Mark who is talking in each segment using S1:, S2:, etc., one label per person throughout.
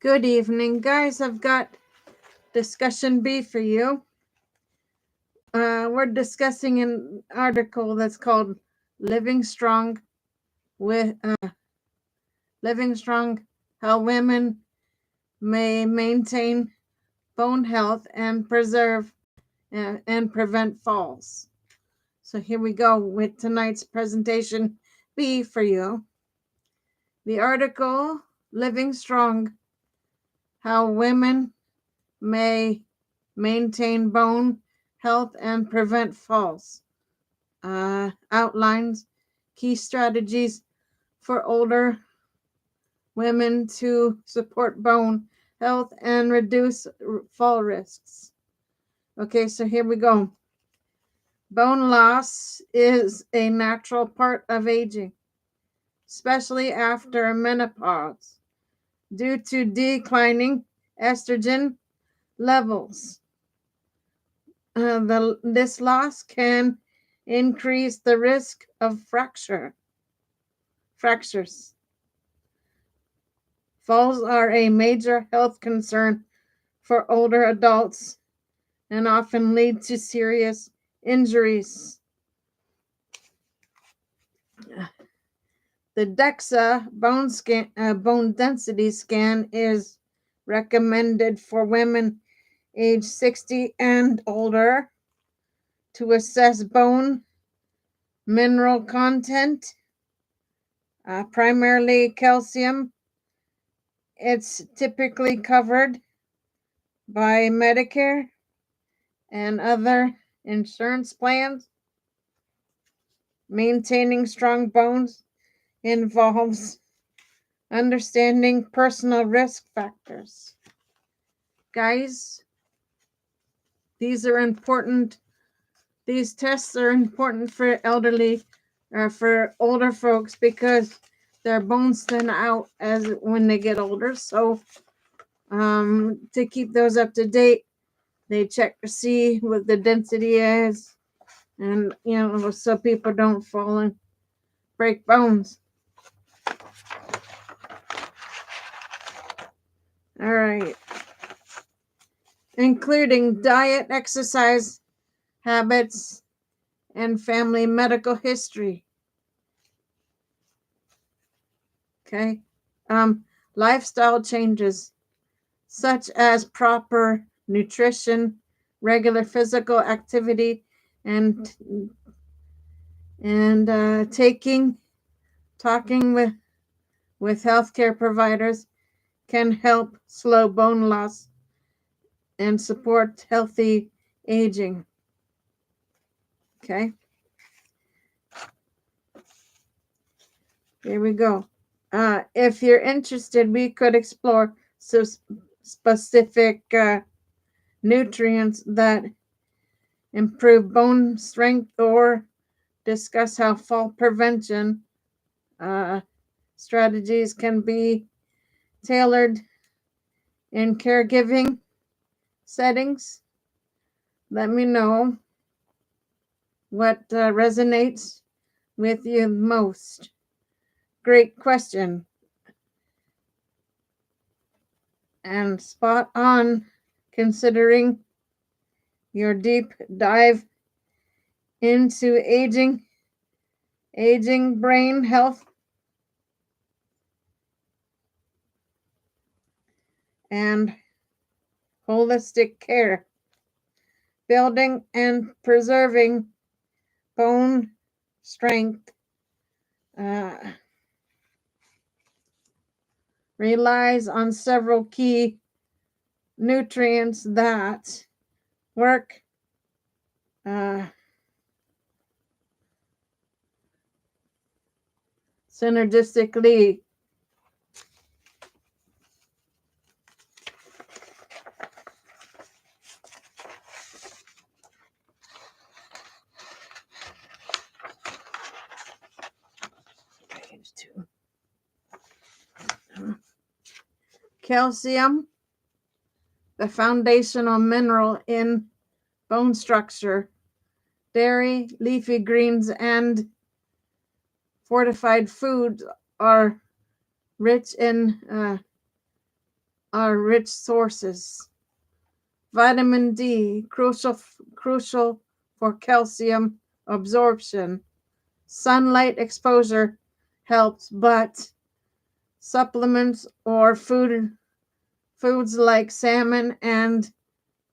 S1: Good evening, guys. I've got discussion B for you. We're discussing an article that's called "Living Strong with Living Strong: How Women May Maintain Bone Health and Preserve and Prevent Falls." So here we go with tonight's presentation B for you. The article "Living Strong: How Women May Maintain Bone Health and Prevent Falls" outlines key strategies for older women to support bone health and reduce fall risks. Okay, so here we go. Bone loss is a natural part of aging, especially after menopause, due to declining estrogen levels. This loss can increase the risk of fractures. Falls are a major health concern for older adults and often lead to serious injuries. The DEXA bone density scan is recommended for women age 60 and older to assess bone mineral content, primarily calcium. It's typically covered by Medicare and other insurance plans. Maintaining strong bones involves understanding personal risk factors. Guys, these tests are important for elderly or for older folks because their bones thin out as when they get older. So to keep those up to date, they check to see what the density is, and so people don't fall and break bones. All right. Including diet, exercise habits, and family medical history. Okay. Lifestyle changes such as proper nutrition, regular physical activity, and talking with healthcare providers can help slow bone loss and support healthy aging. Okay. Here we go. If you're interested, we could explore some specific nutrients that improve bone strength or discuss how fall prevention strategies can be tailored in caregiving settings. Let me know what resonates with you most. Great question. And spot on, considering your deep dive into aging brain health and holistic care, building and preserving bone strength relies on several key nutrients that work synergistically. Page 2. Calcium, the foundational mineral in bone structure. Dairy, leafy greens, and fortified foods are rich in are rich sources. Vitamin D, crucial for calcium absorption. Sunlight exposure helps, but supplements or foods like salmon and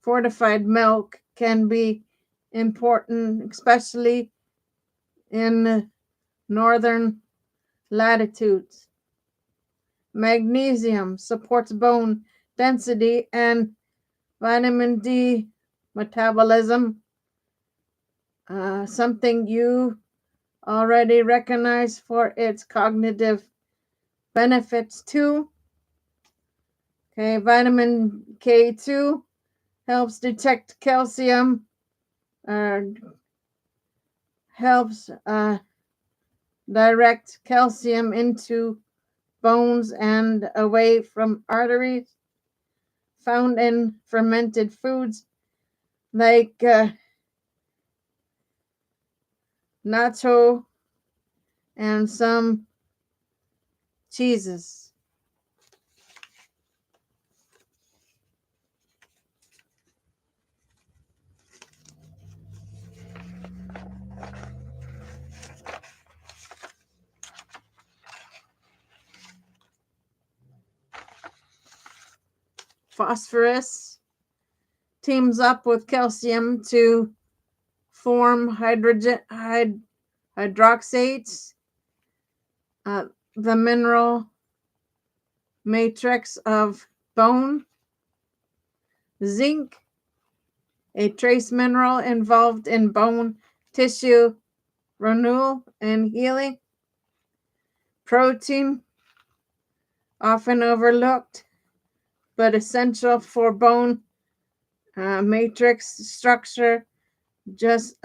S1: fortified milk can be important, especially in northern latitudes. Magnesium supports bone density and vitamin D metabolism, something you already recognize for its cognitive benefits too. Okay, vitamin K2 helps detect calcium, uh, helps direct calcium into bones and away from arteries, found in fermented foods like natto and some cheeses. Phosphorus teams up with calcium to form hydroxates, the mineral matrix of bone. Zinc, a trace mineral involved in bone tissue renewal and healing. Protein, often overlooked but essential for bone matrix structure. Just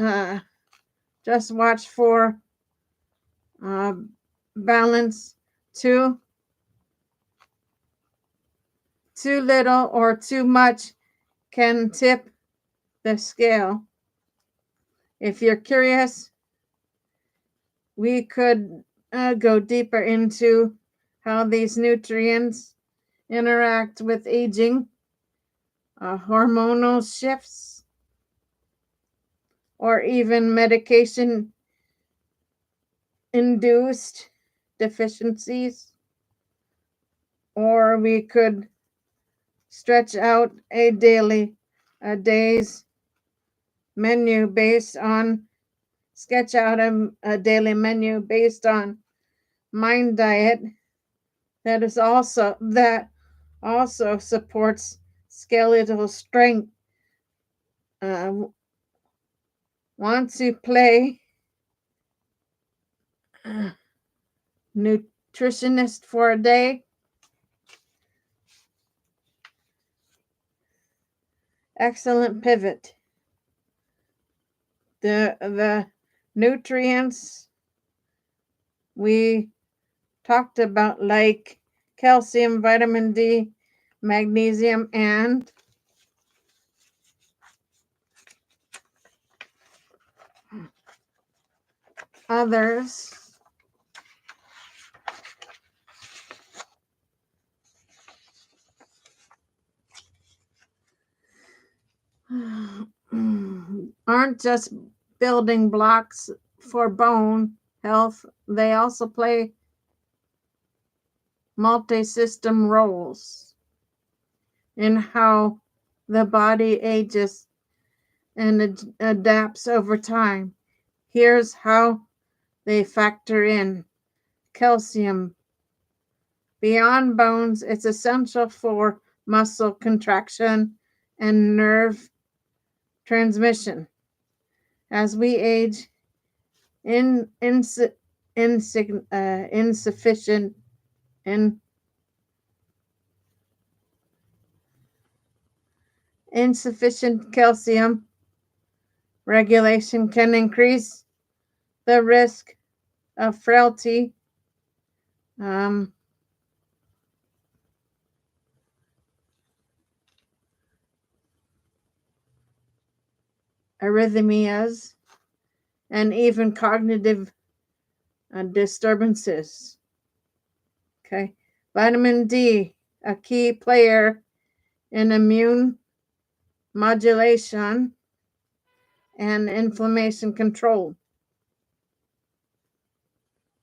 S1: watch for uh, balance. Too little or too much can tip the scale. If you're curious, we could go deeper into how these nutrients interact with aging, hormonal shifts, or even medication induced deficiencies. Or we could stretch out a day's menu based on sketch out a daily menu based on mind diet that also supports skeletal strength. Uh, want to play nutritionist for a day? Excellent pivot. The nutrients we talked about, like calcium, vitamin D, magnesium, and others, aren't just building blocks for bone health, they also play multi-system roles in how the body ages and adapts over time. Here's how they factor in. Calcium. Beyond bones, it's essential for muscle contraction and nerve transmission. As we age, in, insi- insufficient in, insufficient calcium regulation can increase the risk of frailty, um, arrhythmias, and even cognitive disturbances. Okay, vitamin D. a key player in immune modulation and inflammation control.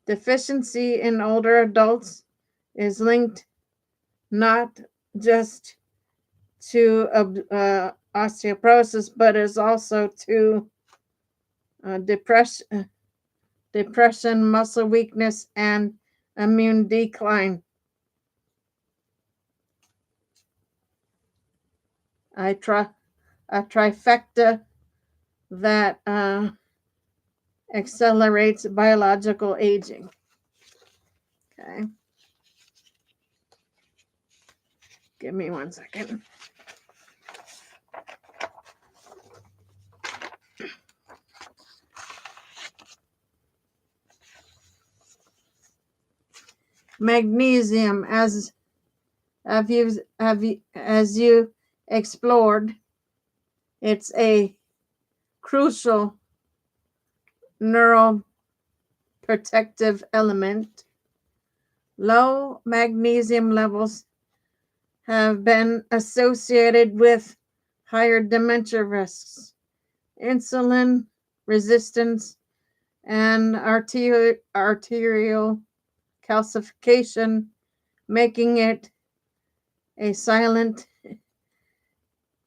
S1: Deficiency in older adults is linked not just to osteoporosis, but is also to depression, muscle weakness, and immune decline. A trifecta that accelerates biological aging. Okay. Give me 1 second. Magnesium, as you explored, it's a crucial neuroprotective element. Low magnesium levels have been associated with higher dementia risks, insulin resistance, and arterial calcification, making it a silent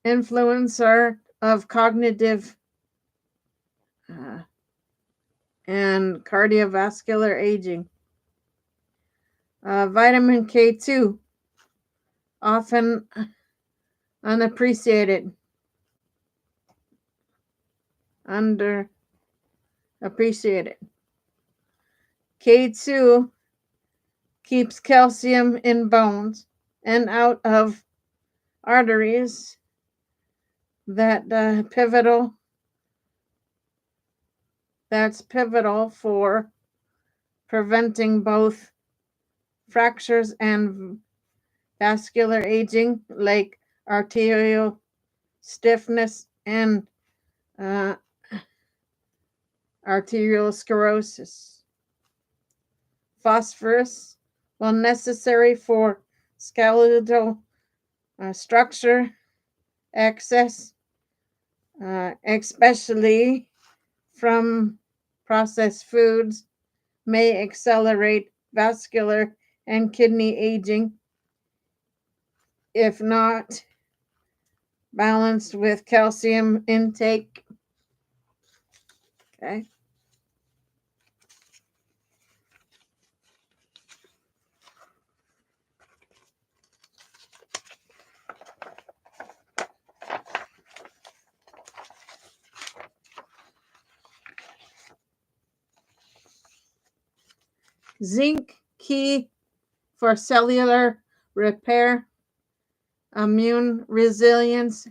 S1: influencer of cognitive and cardiovascular aging. Vitamin K2, often underappreciated. K2 keeps calcium in bones and out of arteries. That's pivotal for preventing both fractures and vascular aging, like arterial stiffness and arteriosclerosis. Phosphorus, while necessary for skeletal structure, excess, especially from processed foods, may accelerate vascular and kidney aging if not balanced with calcium intake. Okay. Zinc, key for cellular repair, immune resilience,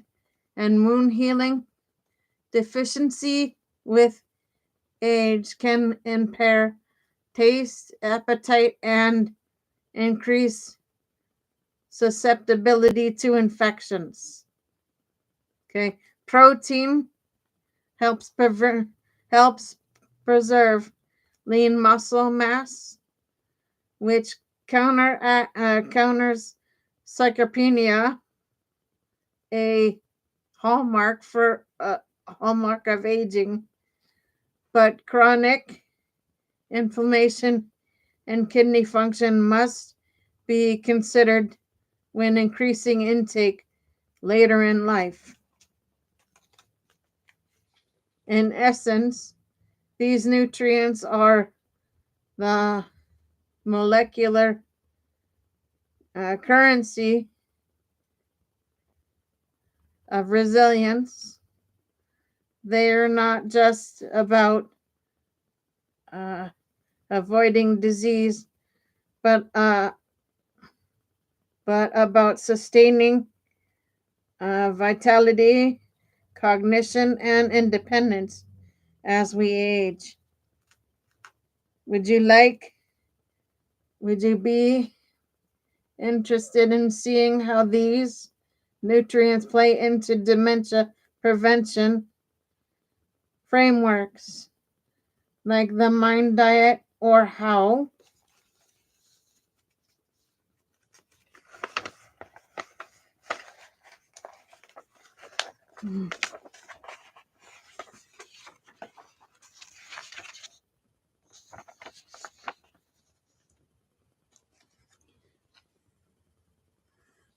S1: and wound healing. Deficiency with age can impair taste, appetite, and increase susceptibility to infections. Okay. Protein helps preserve lean muscle mass, which counters sarcopenia, a hallmark of aging. But chronic inflammation and kidney function must be considered when increasing intake later in life. In essence, these nutrients are the molecular currency of resilience. They're not just about avoiding disease, but about sustaining vitality, cognition, and independence as we age. Would you be interested in seeing how these nutrients play into dementia prevention frameworks, like the Mind Diet, or how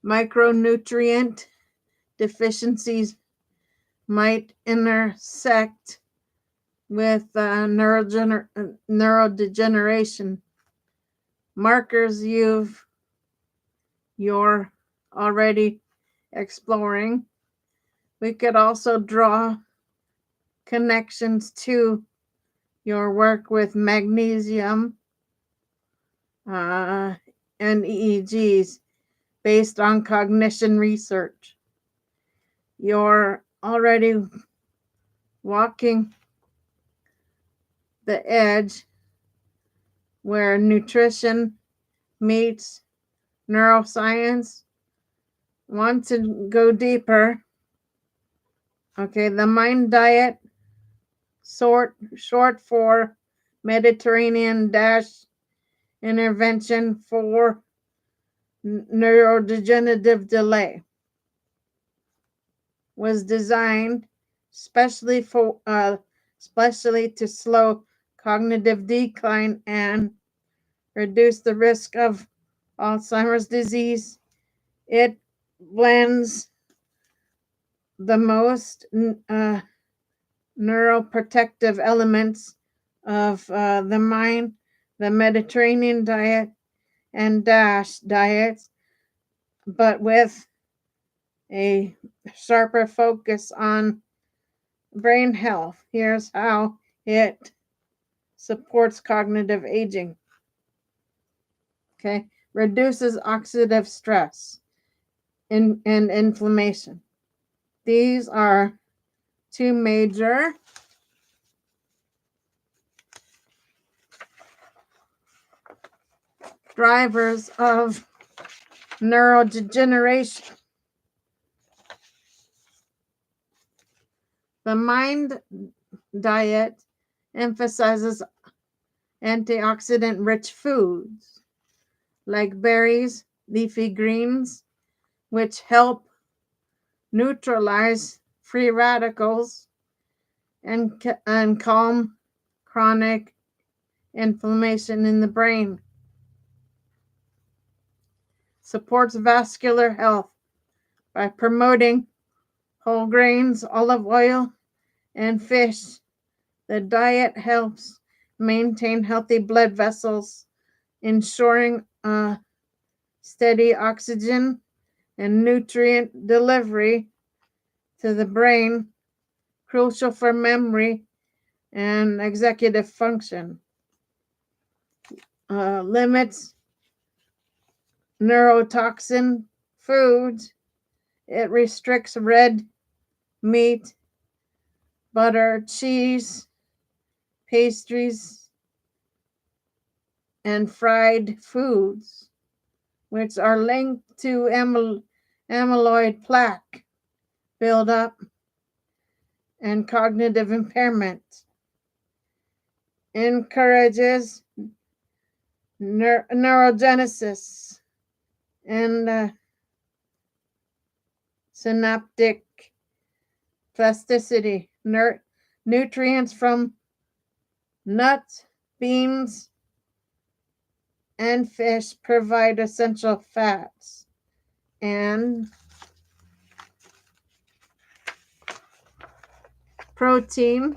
S1: Micronutrient deficiencies might intersect with neurodegeneration markers you're already exploring. We could also draw connections to your work with magnesium and EEGs based on cognition research. You're already walking the edge where nutrition meets neuroscience. Want to go deeper? Okay, the Mind Diet, short for Mediterranean Dash Intervention for Neurodegenerative Delay, was designed especially to slow cognitive decline and reduce the risk of Alzheimer's disease. It blends the most neuroprotective elements of the mind, the Mediterranean diet, and DASH diets, but with a sharper focus on brain health. Here's how it supports cognitive aging. Okay, reduces oxidative stress and inflammation. These are two major drivers of neurodegeneration. The Mind Diet emphasizes antioxidant rich foods like berries, leafy greens, which help neutralize free radicals and calm chronic inflammation in the brain. Supports vascular health by promoting whole grains, olive oil, and fish. The diet helps maintain healthy blood vessels, ensuring steady oxygen and nutrient delivery to the brain, crucial for memory and executive function. Limits neurotoxin foods. It restricts red meat, butter, cheese, pastries, and fried foods, which are linked to amyloid plaque buildup and cognitive impairment. Encourages neurogenesis and synaptic plasticity. Nutrients from nuts, beans, and fish provide essential fats and protein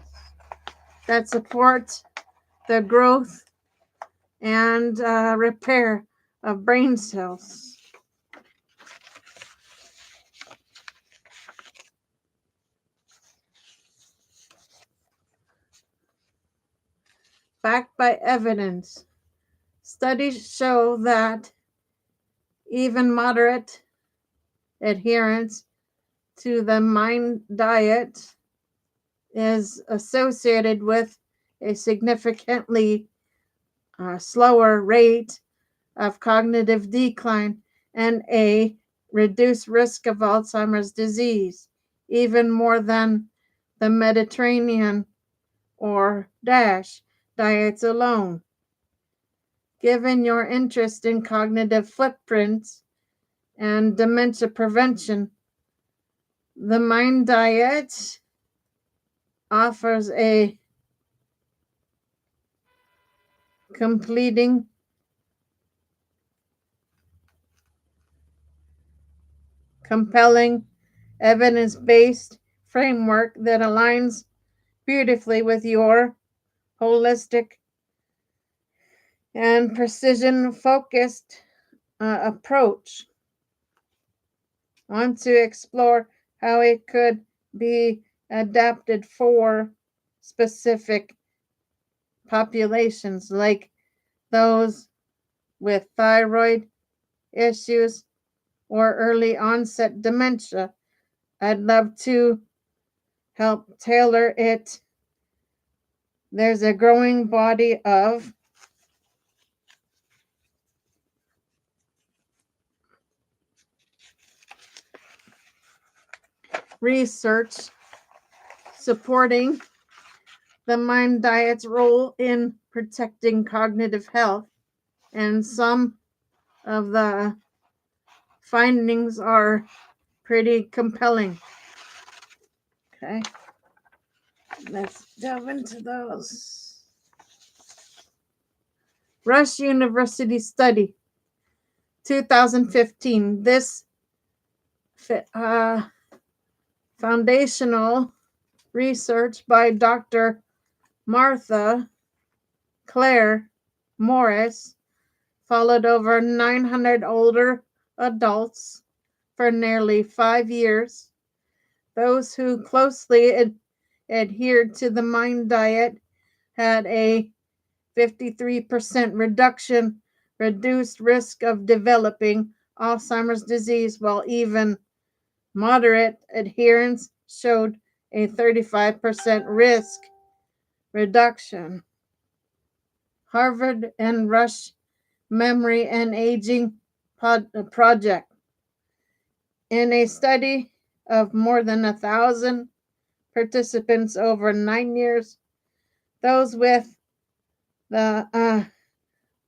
S1: that support the growth and repair of brain cells. Backed by evidence, studies show that even moderate adherence to the Mind Diet is associated with a significantly slower rate of cognitive decline and a reduced risk of Alzheimer's disease, even more than the Mediterranean or DASH diets alone. Given your interest in cognitive footprints and dementia prevention, The Mind Diet offers a completing compelling evidence-based framework that aligns beautifully with your holistic and precision focused approach. I want to explore how it could be adapted for specific populations like those with thyroid issues or early onset dementia. I'd love to help tailor it. There's a growing body of research supporting the Mind Diet's role in protecting cognitive health, and some of the findings are pretty compelling. Okay, let's delve into those. Rush University study, 2015. This foundational research by Dr. Martha Claire Morris followed over 900 older adults for nearly 5 years. Those who closely adhered to the Mind Diet had a 53% reduced risk of developing Alzheimer's disease, while even moderate adherence showed a 35% risk reduction. Harvard and Rush Memory and Aging Project. In a study of more than 1,000 participants over 9 years, those with the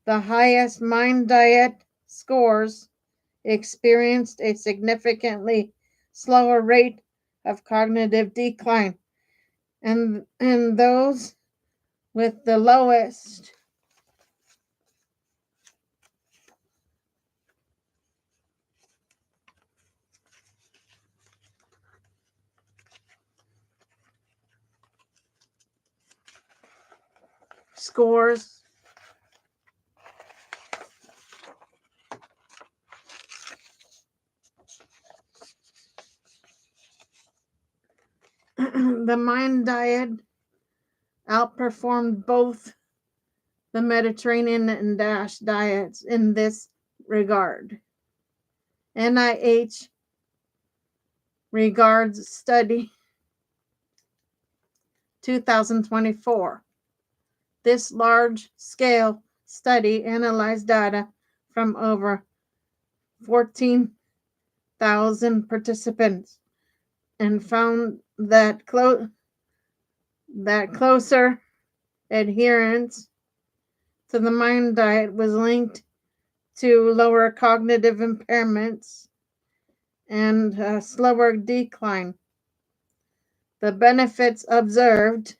S1: highest Mind Diet scores experienced a significantly slower rate of cognitive decline, and those with the lowest scores the Mind Diet outperformed both the Mediterranean and DASH diets in this regard. NIH regards study 2024. This large-scale study analyzed data from over 14,000 participants and found that closer adherence to the Mind Diet was linked to lower cognitive impairments and slower decline. The benefits observed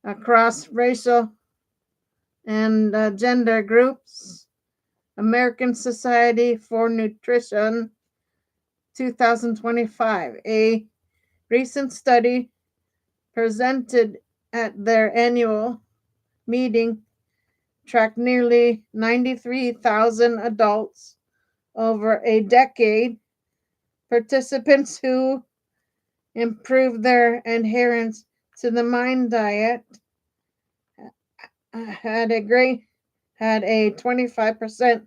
S1: across racial and gender groups. American Society for Nutrition, 2025. A recent study presented at their annual meeting tracked nearly 93,000 adults over a decade. Participants who improved their adherence to the Mind Diet had a 25%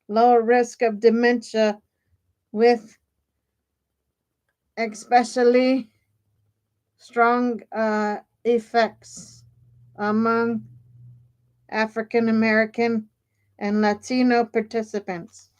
S1: lower risk of dementia, with especially strong effects among African American and Latino participants.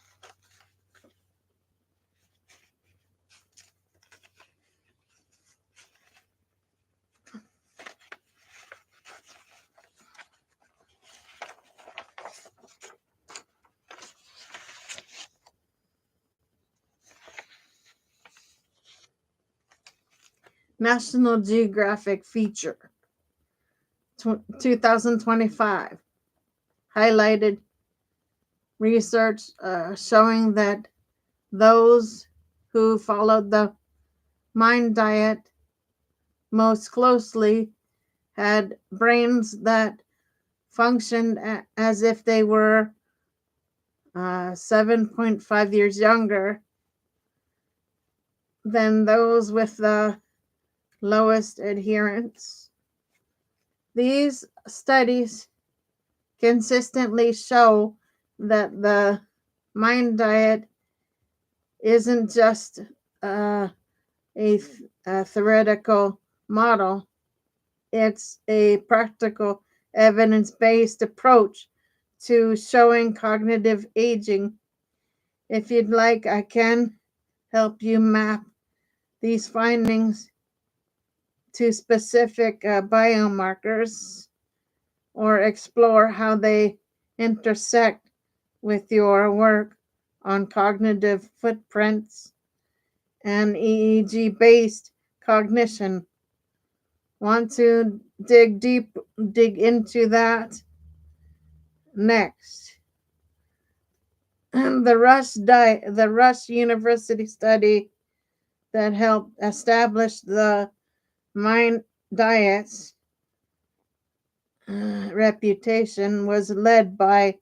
S1: National Geographic feature 2025 highlighted research showing that those who followed the MIND diet most closely had brains that functioned as if they were 7.5 years younger than those with the lowest adherence. These studies consistently show that the MIND diet isn't just a theoretical model, it's a practical, evidence based approach to showing cognitive aging. If you'd like, I can help you map these findings to specific biomarkers or explore how they intersect with your work on cognitive footprints and EEG based cognition. Want to dig into that next? The Rush University study that helped establish the MIND diet's reputation was led by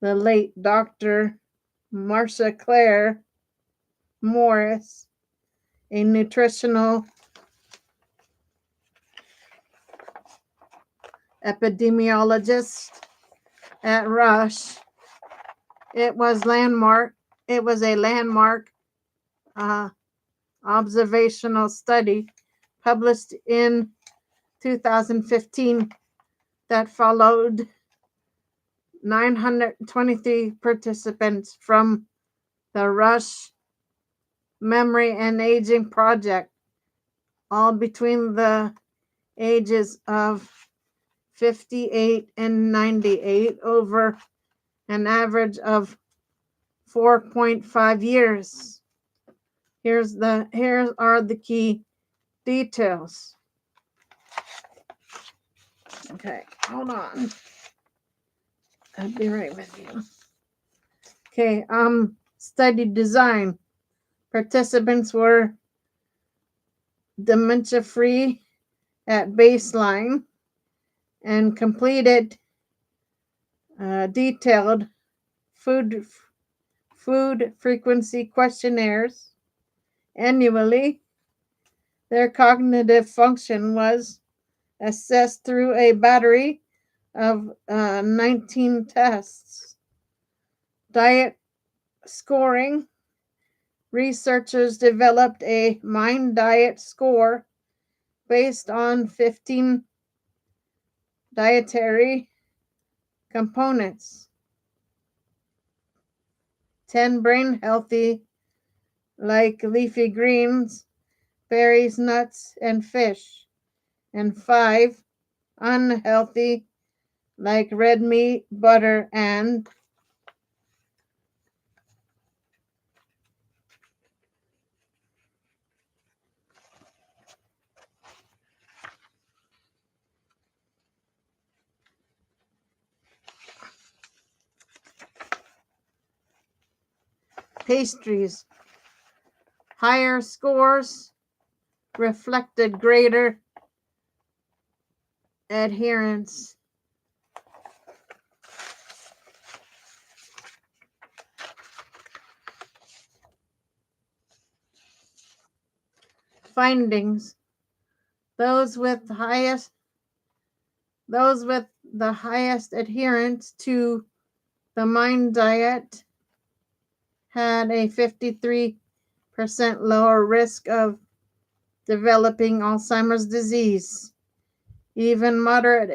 S1: the late Dr. Marcia Claire Morris, a nutritional epidemiologist at Rush. It was a landmark uh, observational study published in 2015 that followed 923 participants from the Rush Memory and Aging Project, all between the ages of 58 and 98 over an average of 4.5 years. Here are the key details. Okay, hold on. I'll be right with you. Okay, study design. Participants were dementia free at baseline and completed detailed food frequency questionnaires annually. Their cognitive function was assessed through a battery of 19 tests. Diet scoring. Researchers developed a MIND diet score based on 15 dietary components. 10 brain healthy, like leafy greens, berries, nuts, and fish. And 5 unhealthy, like red meat, butter, and pastries. Higher scores reflected greater adherence. Findings. Those with the highest adherence to the MIND diet had a 53% lower risk of developing Alzheimer's disease. Even moderate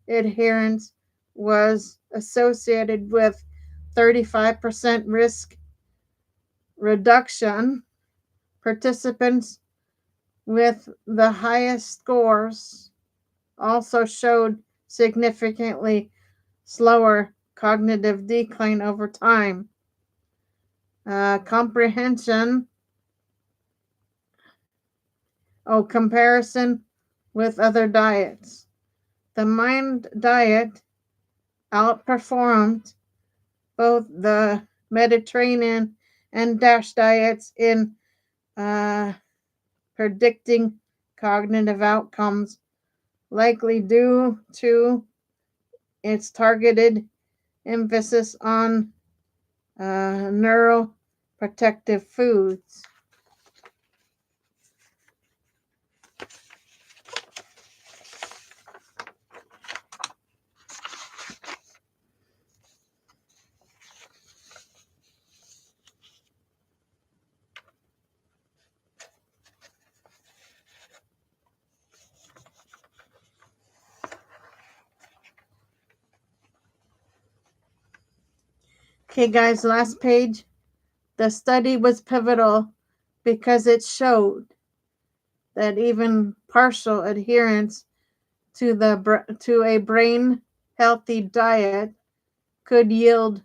S1: adherence was associated with 35% risk reduction. Participants with the highest scores also showed significantly slower cognitive decline over time. Comprehension comparison with other diets. The Mind diet outperformed both the Mediterranean and DASH diets in uh, predicting cognitive outcomes, likely due to its targeted emphasis on neuroprotective foods. Okay, guys, last page. The study was pivotal because it showed that even partial adherence to a brain healthy diet could yield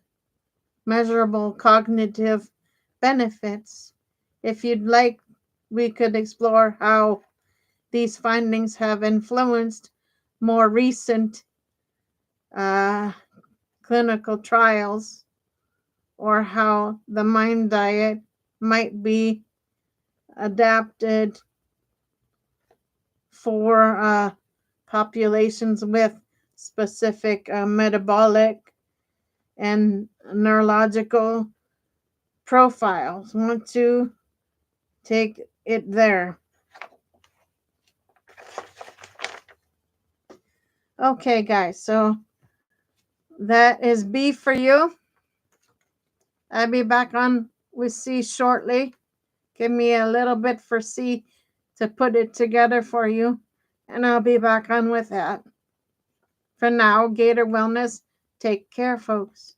S1: measurable cognitive benefits. If you'd like, we could explore how these findings have influenced more recent uh, clinical trials, or how the Mind diet might be adapted for populations with specific metabolic and neurological profiles. Want to take it there? Okay, guys, so that is B for you. I'll be back on with C shortly. Give me a little bit for C to put it together for you, and I'll be back on with that. For now, Gator Wellness, take care, folks.